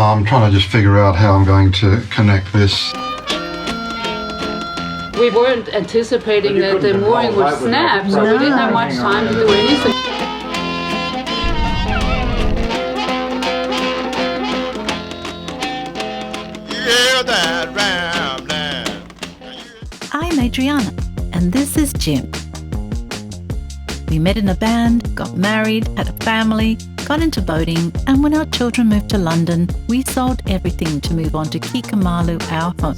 I'm trying to just figure out how I'm going to connect this. We weren't anticipating that the mooring would snap, so we didn't have much time to do anything. I'm Adriana, and this is Jim. We met in a band, got married, had a family, got into boating, and when our children moved to London, we sold everything to move on to Kikamalu, our home,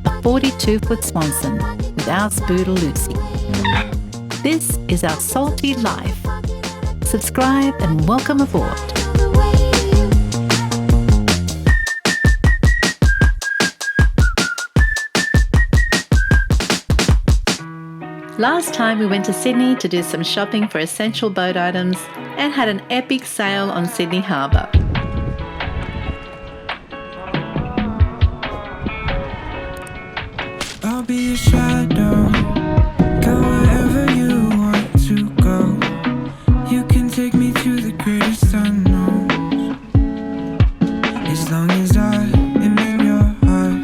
a 42-foot Swanson with our spoodle Lucy. This is our salty life. Subscribe and welcome aboard. Last time we went to Sydney to do some shopping for essential boat items and had an epic sail on Sydney Harbour. I'll be a shadow, go wherever you want to go. You can take me to the greatest unknowns, as long as I am in your heart.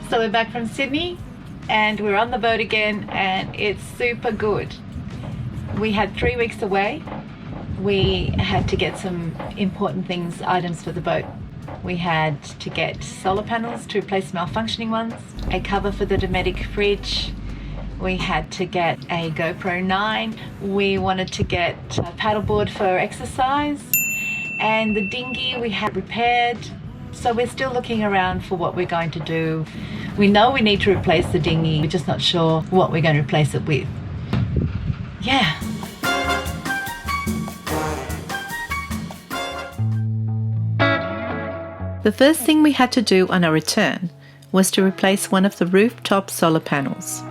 So we're back from Sydney and we're on the boat again, and it's super good. We had 3 weeks away. We had to get some important items for the boat. We had to get solar panels to replace malfunctioning ones, a cover for the Dometic fridge. We had to get a GoPro 9. We wanted to get a paddleboard for exercise, and the dinghy we had repaired. So we're still looking around for what we're going to do. We know we need to replace the dinghy. We're just not sure what we're going to replace it with. Yeah. The first thing we had to do on our return was to replace one of the rooftop solar panels.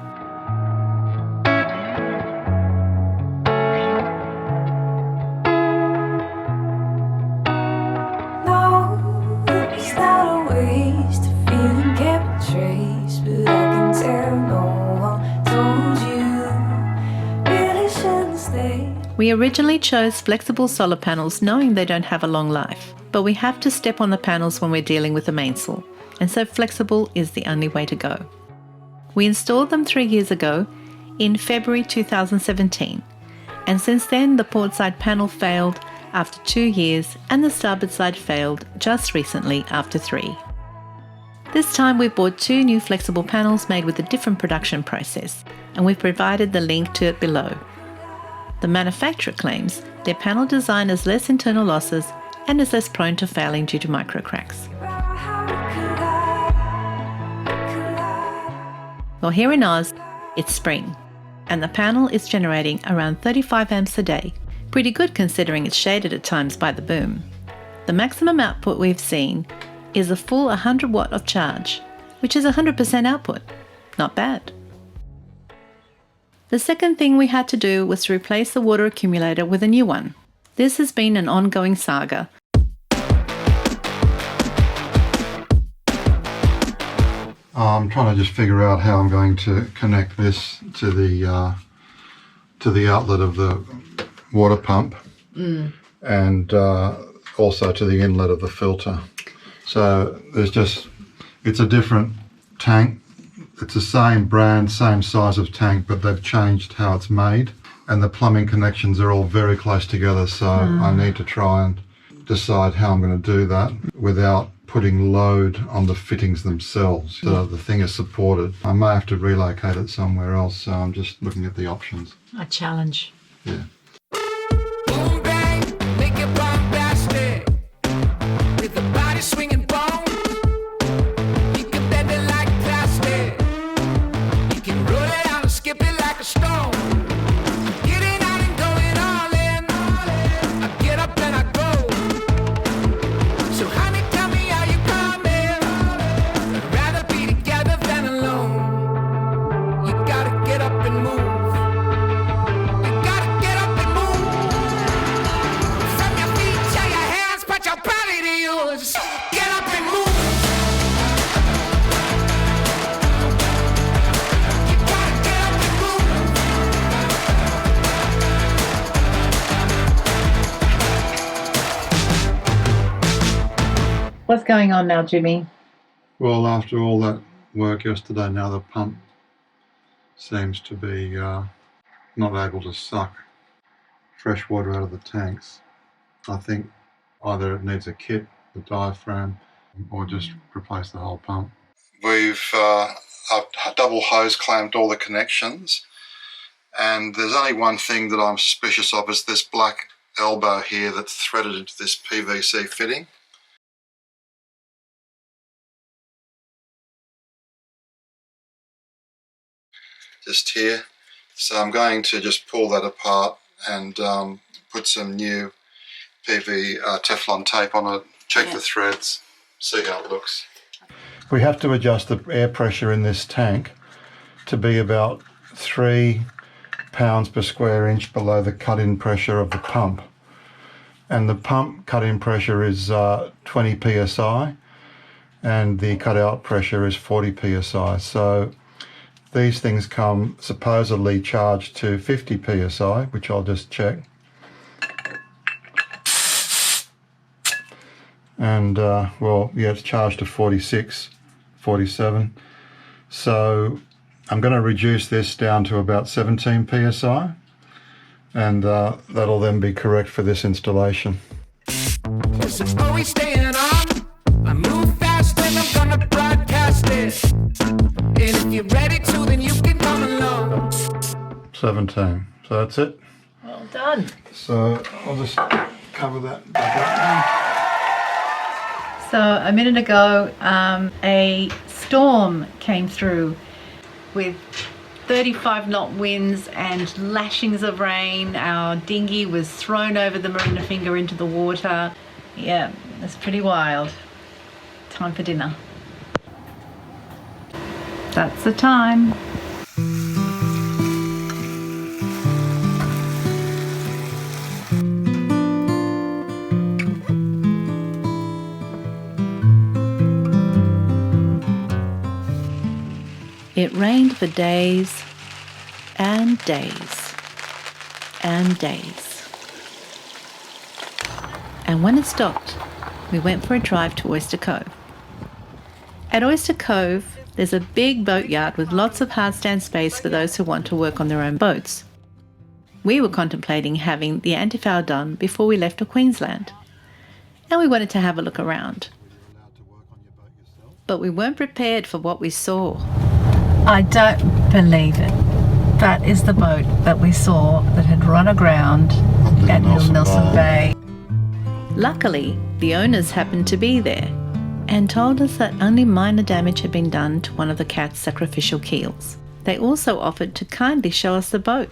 We originally chose flexible solar panels knowing they don't have a long life, but we have to step on the panels when we're dealing with the mainsail, and so flexible is the only way to go. We installed them 3 years ago in February 2017, and since then the port side panel failed after 2 years and the starboard side failed just recently after 3. This time we bought 2 new flexible panels made with a different production process, and we've provided the link to it below. The manufacturer claims their panel design has less internal losses and is less prone to failing due to micro cracks. Well, here in Oz, it's spring, and the panel is generating around 35 amps a day. Pretty good considering it's shaded at times by the boom. The maximum output we've seen is a full 100 watt of charge, which is 100% output. Not bad. The second thing we had to do was to replace the water accumulator with a new one. This has been an ongoing saga. I'm trying to just figure out how I'm going to connect this to the outlet of the water pump and also to the inlet of the filter. So it's a different tank. It's the same brand, same size of tank, but they've changed how it's made, and the plumbing connections are all very close together, so I need to try and decide how I'm going to do that without putting load on the fittings themselves, so the thing is supported. I may have to relocate it somewhere else, so I'm just looking at the options. A challenge. Yeah. Boom bang, make it bombastic, with the body swinging bone. You can bend it like plastic, you can roll it out and skip it like a stone. Getting out and going all in, I get up and I go. So honey, tell me how you coming. I'd rather be together than alone. You gotta get up and move. You gotta get up What's going on now, Jimmy? Well, after all that work yesterday, now the pump seems to be not able to suck fresh water out of the tanks. I think either it needs a kit, the diaphragm, or just replace the whole pump. I've double hose clamped all the connections, and there's only one thing that I'm suspicious of, is this black elbow here that's threaded into this PVC fitting. Just here. So I'm going to just pull that apart and put some new Teflon tape on it, check the threads, see how it looks. We have to adjust the air pressure in this tank to be about 3 pounds per square inch below the cut-in pressure of the pump. And the pump cut-in pressure is 20 psi and the cut-out pressure is 40 psi. So these things come supposedly charged to 50 psi, which I'll just check. And well, yeah, it's charged to 46, 47. So I'm going to reduce this down to about 17 psi, and that'll then be correct for this installation. Yes, it's always staying on. I move fast and I'm gonna broadcast it. And if you're ready to, then you can come along. 17. So that's it. Well done. So I'll just cover that back up now. So a minute ago, a storm came through with 35-knot winds and lashings of rain. Our dinghy was thrown over the Marina Finger into the water. Yeah, it's pretty wild. Time for dinner. That's the time. It rained for days and days and days. And when it stopped, we went for a drive to Oyster Cove. At Oyster Cove, there's a big boatyard with lots of hardstand space for those who want to work on their own boats. We were contemplating having the antifoul done before we left for Queensland, and we wanted to have a look around. But we weren't prepared for what we saw. I don't believe it. That is the boat that we saw that had run aground at Little Nelson Bay. Luckily, the owners happened to be there and told us that only minor damage had been done to one of the cat's sacrificial keels. They also offered to kindly show us the boat.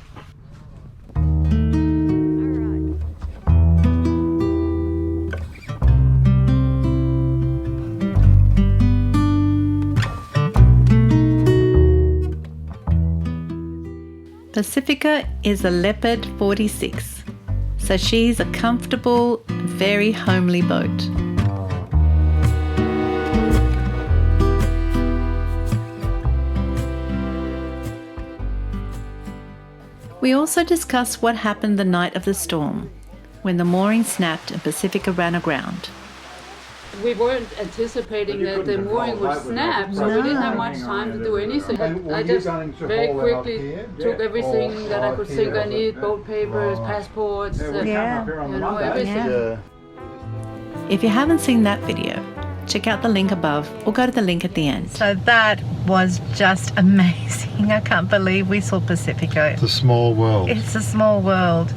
Pacifica is a Leopard 46, so she's a comfortable, very homely boat. We also discussed what happened the night of the storm, when the mooring snapped and Pacifica ran aground. We weren't anticipating that the mooring would snap, so we didn't have much time to do anything. I just very quickly took everything that I could think I needed, boat papers, passports, everything. Yeah. If you haven't seen that video, check out the link above or go to the link at the end. So that was just amazing. I can't believe we saw Pacifica. It's a small world. It's a small world.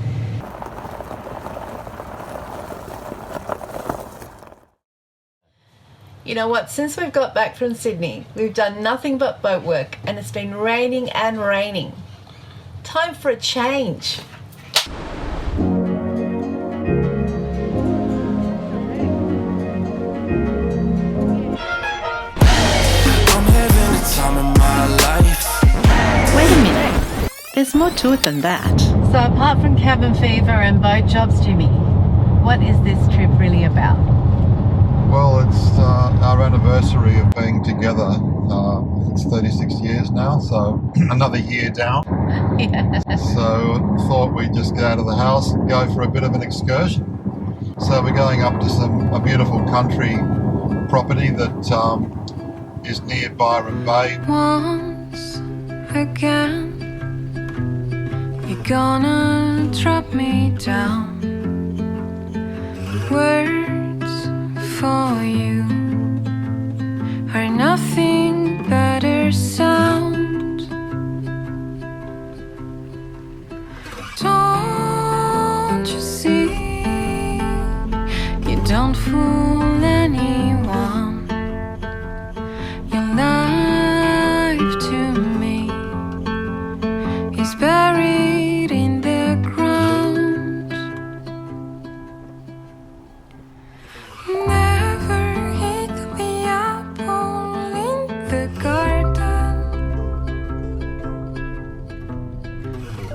You know what, since we've got back from Sydney, we've done nothing but boat work and it's been raining and raining. Time for a change. I'm having the time of my life. Wait a minute, there's more to it than that. So apart from cabin fever and boat jobs, Jimmy, what is this trip really about? Well, it's our anniversary of being together. It's 36 years now, so another year down. Yeah. So thought we'd just get out of the house and go for a bit of an excursion. So we're going up to a beautiful country property that is near Byron Bay. Once again, you're gonna drop me down. Words for you are nothing but a sound. Don't you see? You don't fool anyone. Your life to me is buried in the ground. Never hit the apple in the garden.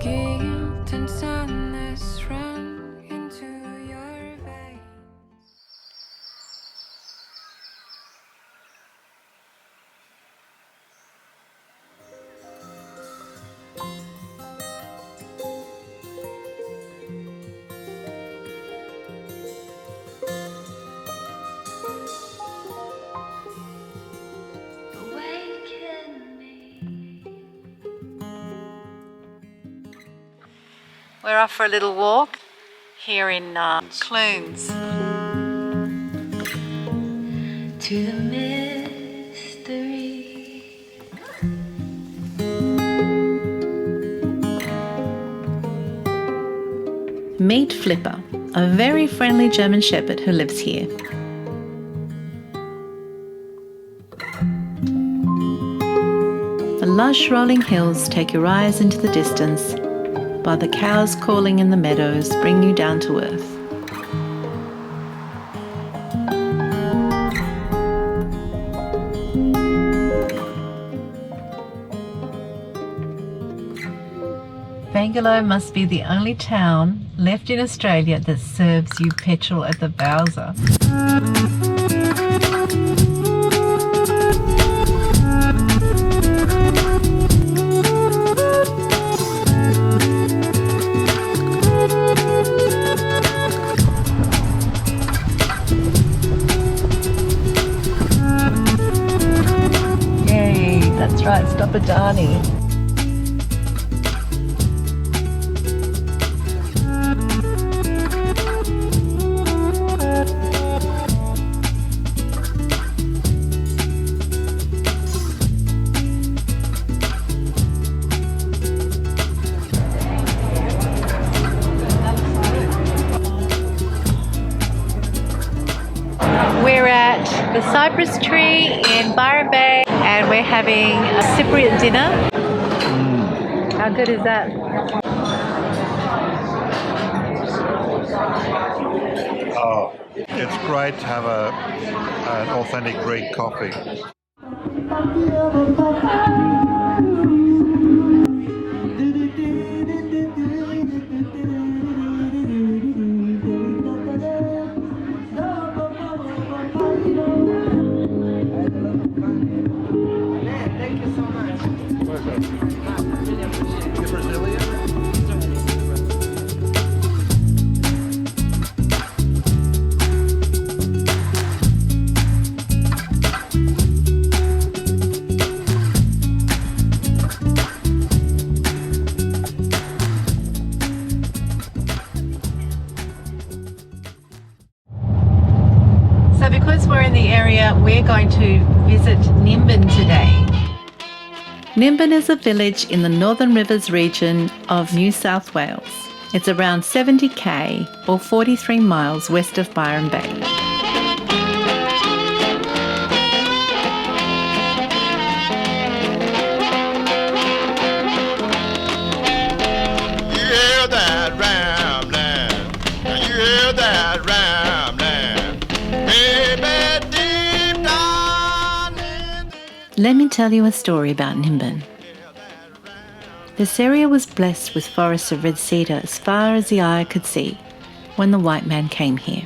Guilt and sadness run into your veins. We're off for a little walk here in Clunes. To the mystery. Meet Flipper, a very friendly German Shepherd who lives here. The lush rolling hills take your eyes into the distance, while the cows calling in the meadows bring you down to earth. Bangalow must be the only town left in Australia that serves you petrol at the Bowser. Yay, that's right, stop Adani. We're at the Cypress Tree in Byron Bay and we're having a Cypriot dinner. How good is that? Oh, it's great to have an authentic Greek coffee. So because we're in the area, we're going to visit Nimbin today. Nimbin is a village in the Northern Rivers region of New South Wales. It's around 70k or 43 miles west of Byron Bay. Let me tell you a story about Nimbin. This area was blessed with forests of red cedar as far as the eye could see when the white man came here.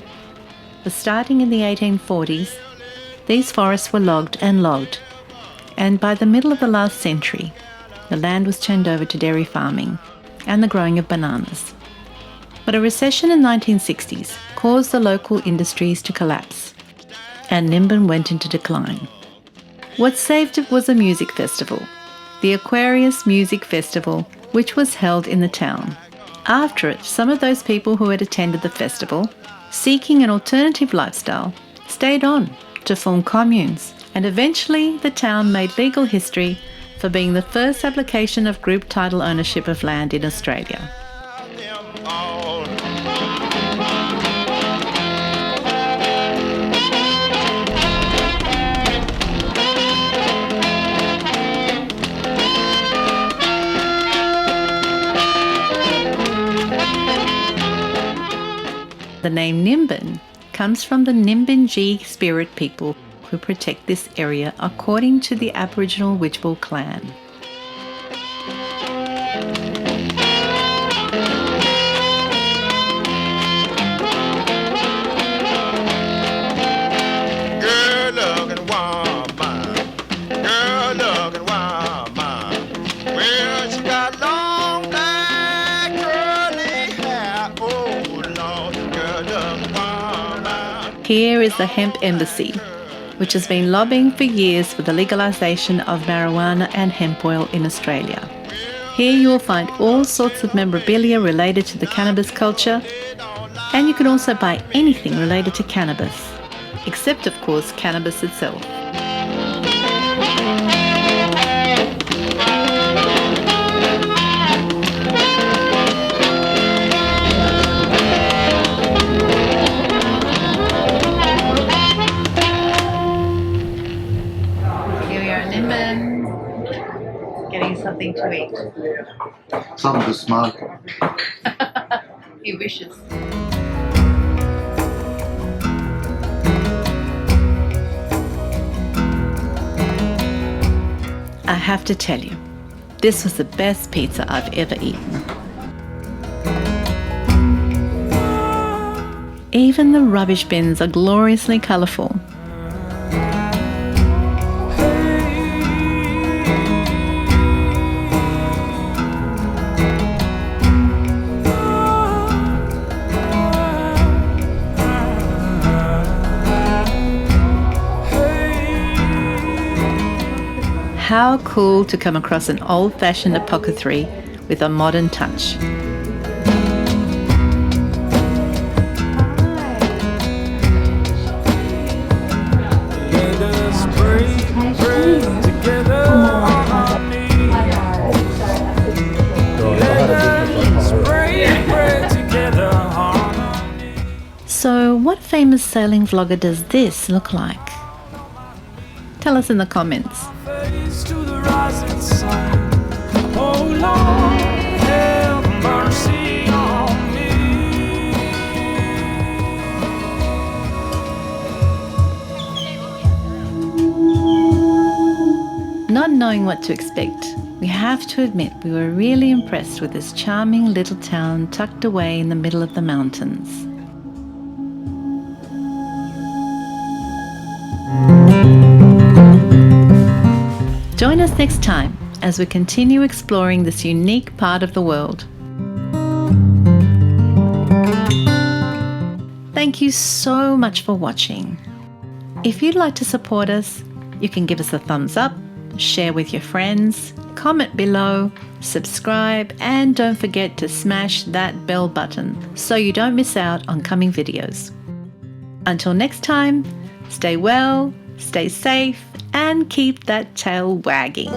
But starting in the 1840s, these forests were logged, and by the middle of the last century, the land was turned over to dairy farming and the growing of bananas. But a recession in the 1960s caused the local industries to collapse, and Nimbin went into decline. What saved it was a music festival, the Aquarius Music Festival, which was held in the town. After it, some of those people who had attended the festival, seeking an alternative lifestyle, stayed on to form communes, and eventually the town made legal history for being the first application of group title ownership of land in Australia. The name Nimbin comes from the Nimbin spirit people who protect this area according to the Aboriginal Witchball clan. Girl looking woman, girl looking woman. Well, she got long black curly hair. Oh Lord, girl looking woman. Here is the Hemp Embassy, which has been lobbying for years for the legalisation of marijuana and hemp oil in Australia. Here you will find all sorts of memorabilia related to the cannabis culture, and you can also buy anything related to cannabis, except of course cannabis itself. Here we are in Nimbin, getting something to eat. Something to smoke. He wishes. I have to tell you, this was the best pizza I've ever eaten. Even the rubbish bins are gloriously colourful. How cool to come across an old-fashioned apothecary with a modern touch. Let us pray together on our knees. Let us pray together on our knees. So what famous sailing vlogger does this look like? Tell us in the comments. Face to the rising sun. Oh Lord, have mercy on me. Not knowing what to expect, we have to admit we were really impressed with this charming little town tucked away in the middle of the mountains. Join us next time as we continue exploring this unique part of the world. Thank you so much for watching. If you'd like to support us, you can give us a thumbs up, share with your friends, comment below, subscribe, and don't forget to smash that bell button so you don't miss out on coming videos. Until next time, stay well, stay safe, and keep that tail wagging.